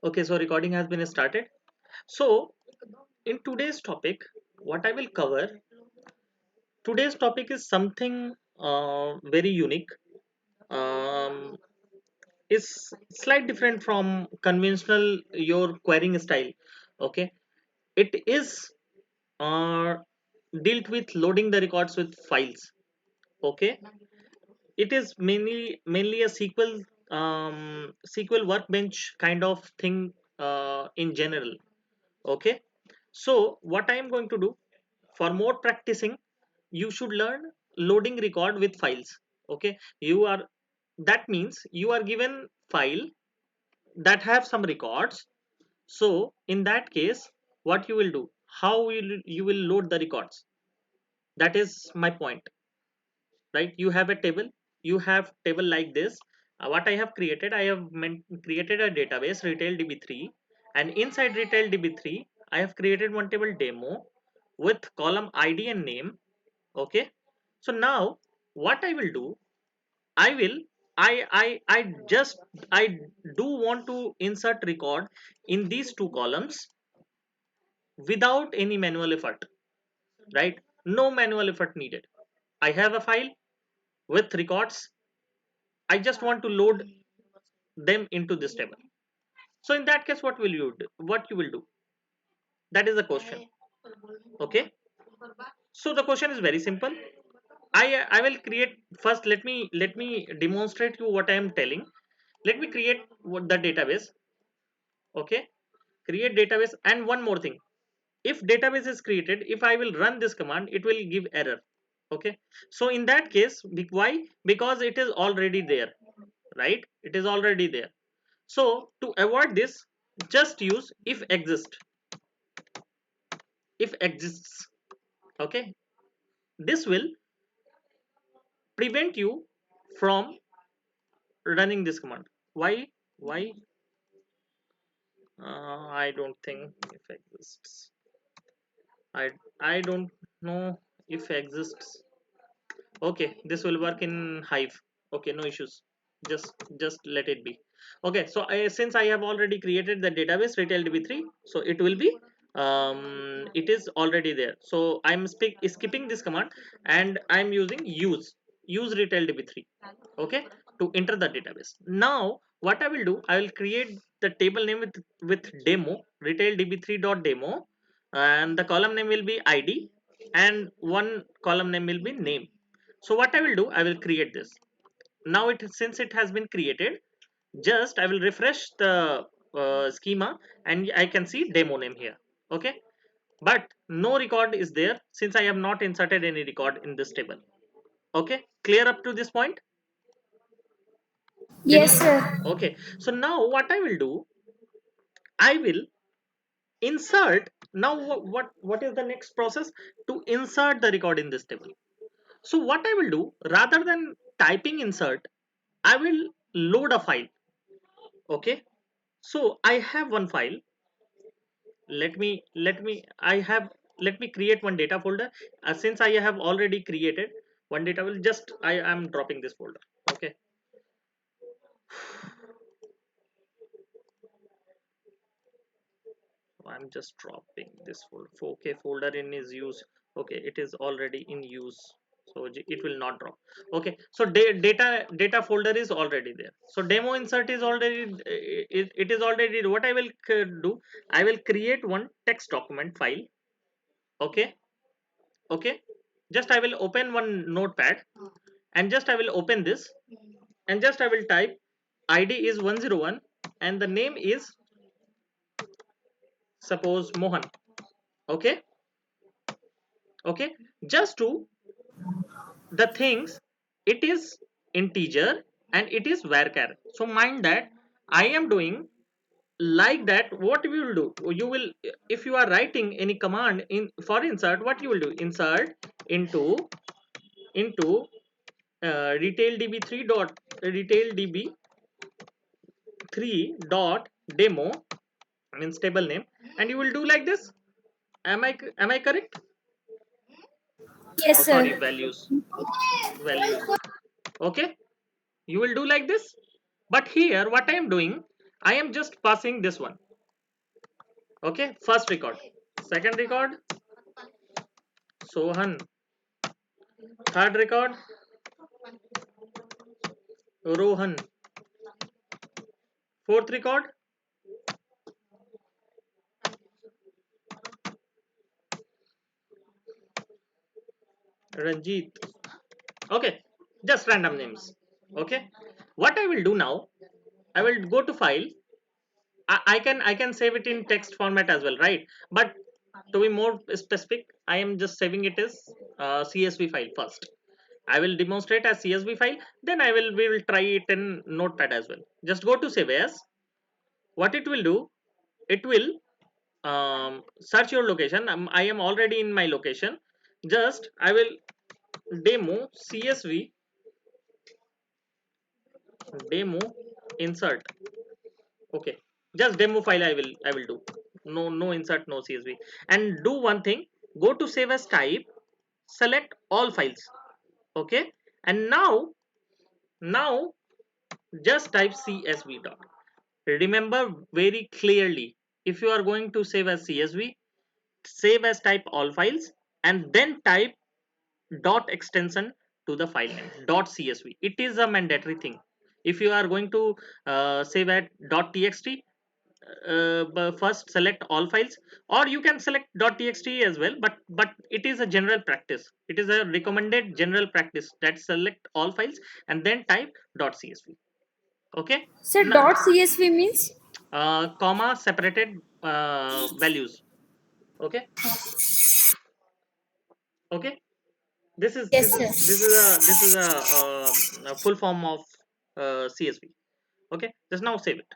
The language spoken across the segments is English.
Okay, so recording has been started. So, in today's topic, what I will cover, today's topic is something very unique. Um, is slight different from conventional your querying style. Okay, it is uh, dealt with loading the records with files. Okay, it is mainly a SQL workbench kind of thing in general. Okay, so what I am going to do, for more practicing, you should learn loading record with files. Okay, you are, that means you are given file that have some records. So in that case, what you will do, how will you will load the records, that is my point. Right, you have a table, you have table like this. What I have created, I have created a database retail db3, and inside retail db3 I have created one table demo with column id and name. Okay, so now what I will do, I will I just I do want to insert record in these two columns without any manual effort. Right, no manual effort needed. I have a file with records, I just want to load them into this table. So in that case, what will you do? What you will do? That is the question. Okay. So the question is very simple. I will create first. Let me demonstrate you what I am telling. Let me create what the database. Okay. Create database, and one more thing. If database is created, if I will run this command, it will give error. Okay. So in that case, why? Because it is already there. Right? It is already there. So to avoid this, just use if exists. Okay, this will prevent you from running this command. Why? I don't think if exists. I don't know if exists. Okay, this will work in Hive. Okay, no issues. Just let it be. Okay, so since I have already created the database retail db3, so it will be it is already there. So I'm skipping this command, and I'm using use retail db3. Okay, to enter the database. Now what I will do, I will create the table name with demo retail db3 dot demo, and the column name will be id, and one column name will be name. So what I will do, I will create this. Now it, since it has been created, just I will refresh the schema, and I can see demo name here. Okay, but no record is there since I have not inserted any record in this table. Okay, clear up to this point? Can Yes, you? sir. Okay, so now what I will do, I will insert. Now what is the next process to insert the record in this table? So what I will do, rather than typing insert, I will load a file. Okay, so I have one file. Let me create one data folder. Since I have already created one data, will just I am dropping this folder. Okay, I'm just dropping this folder. Okay, folder in is use. Okay, it is already in use, so it will not drop. Okay, so data folder is already there. So demo insert is already it is already. What I will do, I will create one text document file. Okay, okay, just I will open one notepad, and just I will open this, and just I will type id is 101, and the name is suppose Mohan. Okay, okay, just to the things, it is integer and it is varchar. So mind that I am doing like that. What you will do, you will, if you are writing any command in for insert, what you will do, insert into retail db3 dot retail db3 dot demo, means table name, and you will do like this. Am I correct? Yes, Oh, sorry, sir. values. Okay, you will do like this. But here what I am doing, I am just passing this one. Okay, first record, second record, Sohan, third record, Rohan, fourth record, Ranjit. Okay, just random names. Okay, what I will do now, I will go to file. I can save it in text format as well, right? But to be more specific, I am just saving it as CSV file first. I will demonstrate as CSV file, then we will try it in Notepad as well. Just go to save as. What it will do, it will search your location. I am already in my location. Just I will demo CSV demo insert. Okay, just demo file I will do. No insert, no CSV. And do one thing, go to save as type, select all files. Okay, and now just type CSV dot. Remember very clearly, if you are going to save as CSV, save as type all files, and then type dot extension to the file name dot CSV. It is a mandatory thing. If you are going to save at dot txt, first select all files, or you can select .txt as well, but it is a general practice, it is a recommended general practice that select all files and then type .csv. Okay, Sir, now dot CSV means? comma separated values. Okay, okay, this is Yes, this is this sir. is a a full form of CSV. Okay, just now save it.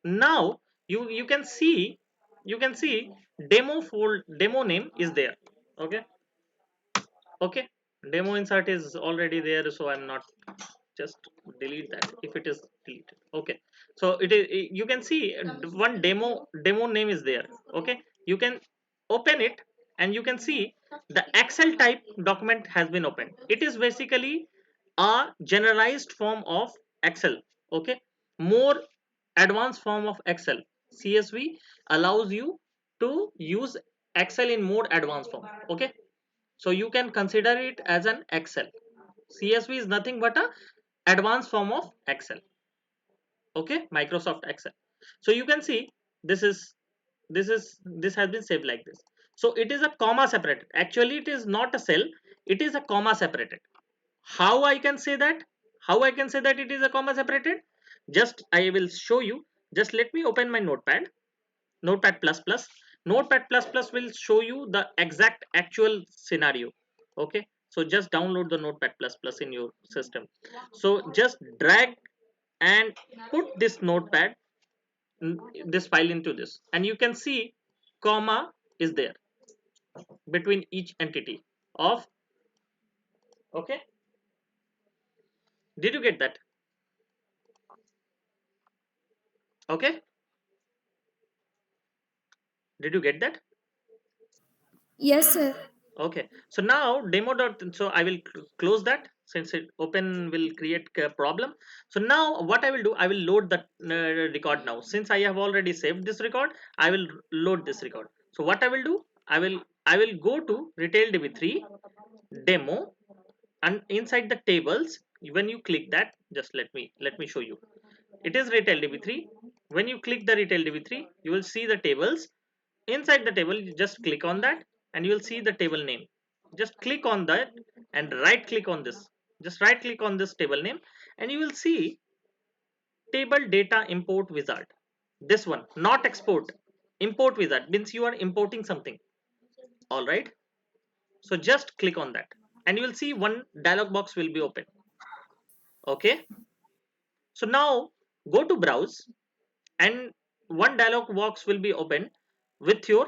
Now you can see, demo name is there. Okay, okay, demo insert is already there, so I'm not, just delete that if it is deleted. Okay, so it is, you can see one demo name is there. Okay, you can open it and you can see the Excel type document has been opened. It is basically a generalized form of Excel. Okay, more advanced form of Excel. CSV allows you to use Excel in more advanced form. Okay, so you can consider it as an Excel. CSV is nothing but a advanced form of Excel. Okay, Microsoft Excel. So you can see this is this has been saved like this. So it is a comma separated. Actually, it is not a cell. It is a comma separated. How I can say that? How I can say that it is a comma separated? Just I will show you. Just let me open my notepad. Notepad plus plus. Notepad plus plus will show you the exact actual scenario. Okay, so just download the Notepad plus plus in your system. So just drag and put this notepad, this file into this, and you can see comma is there between each entity of. Okay, did you get that? Okay, did you get that? Yes, sir. Okay, so now demo dot, so I will close that since it open will create a problem. So now what I will do, I will load that record now. Since I have already saved this record, I will load this record. So what I will do, I will go to retail db3 demo, and inside the tables, when you click that, just let me show you. It is retail db3. When you click the retail db3, you will see the tables. Inside the table, you just click on that and you will see the table name. Just click on that and right click on this. Just right click on this table name and you will see table data import wizard. This one, not export. Import wizard means you are importing something. All right, so just click on that and you will see one dialog box will be open. Okay, so now go to browse and one dialog box will be open with your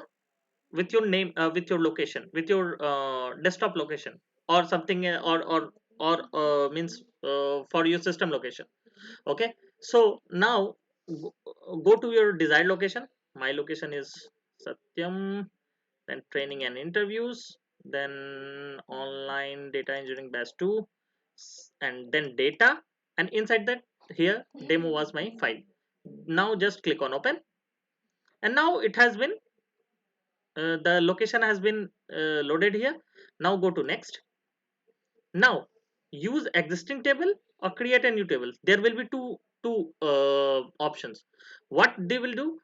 name, with your location, with your desktop location, or something, or means for your system location. Okay, so now go, go to your desired location. My location is Satyam, then training and interviews, then online data engineering batch 2, and then data, and inside that, here demo was my file. Now just click on open, and now it has been the location has been loaded here. Now go to next. Now use existing table or create a new table. There will be two options. What they will do,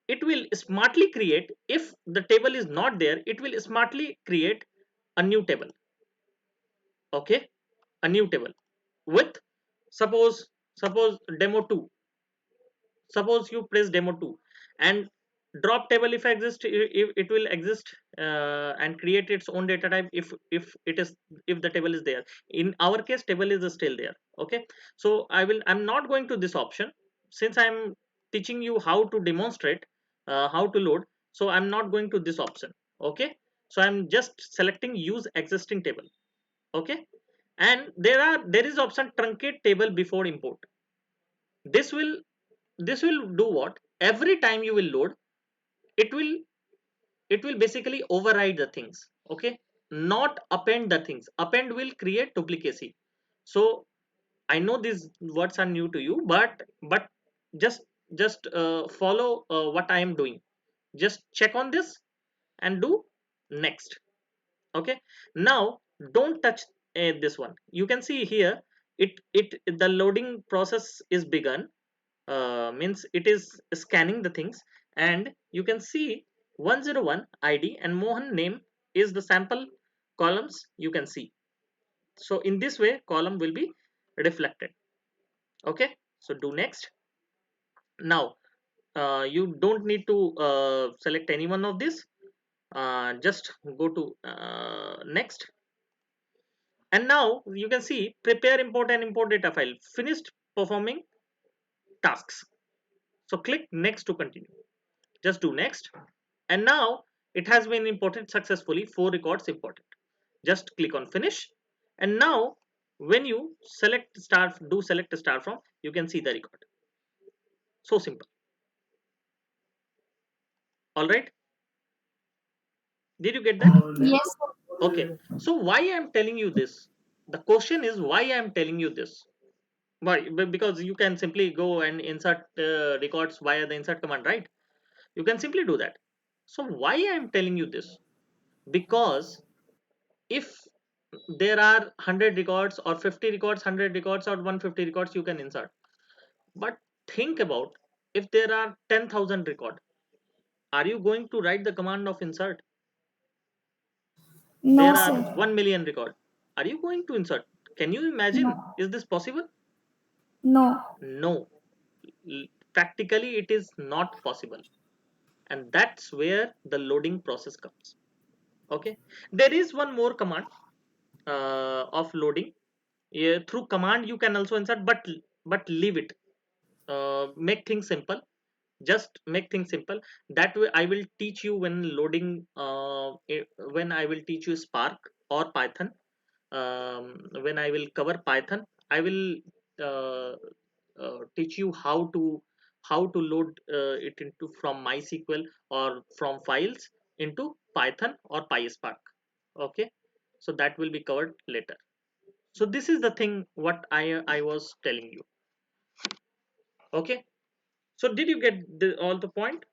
it will smartly create, if the table is not there, it will smartly create a new table. Okay, a new table with, suppose demo 2. Suppose you press demo 2, and drop table if exist, if it will exist, and create its own data type, if it is, if the table is there. In our case, table is still there. Okay, so I'm not going to this option, since I'm teaching you how to demonstrate how to load. So I'm not going to this option. Okay, so I'm just selecting use existing table. Okay, and there is option truncate table before import. This will this will do what? Every time you will load, it will it will basically override the things. Okay, not append the things. Append will create duplicacy. So I know these words are new to you, but just follow what I am doing. Just check on this and do next. Okay, now don't touch this one. You can see here, it the loading process is begun. Means it is scanning the things, and you can see 101 id and Mohan name is the sample columns you can see. So in this way column will be reflected. Okay, so do next. Now you don't need to select any one of this. Just go to next, and now you can see prepare, import and import data file finished performing tasks. So click next to continue. Just do next, and now it has been imported successfully. 4 records imported. Just click on finish, and now when you select start from, you can see the record. So simple. All right, did you get that? Yes, sir. Okay, so why I'm telling you this, the question is why I'm telling you this. Why? Because you can simply go and insert records via the insert command, right? You can simply do that. So why I'm telling you this? Because if there are 100 records or 50 records, 100 records or 150 records, you can insert. But think about, if there are 10,000 record, are you going to write the command of insert? No, There are sir. 1 million record, are you going to insert? Can you imagine? No. Is this possible? No. No. Practically it is not possible, and that's where the loading process comes. Okay, there is one more command of loading. Yeah, through command you can also insert, but leave it. Make things simple. Just make things simple. That way I will teach you when loading, when I will teach you Spark or Python. When I will cover Python, I will teach you how to load it into from MySQL or from files into Python or PySpark. Okay, so that will be covered later. So this is the thing what I was telling you. Okay, so did you get all the point?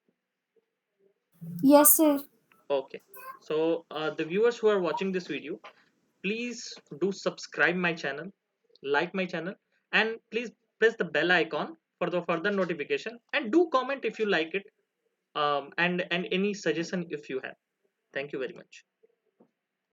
Yes, sir. Okay, so the viewers who are watching this video, please do subscribe my channel, like my channel, and please press the bell icon for the further notification, and do comment if you like it, and any suggestion if you have. Thank you very much.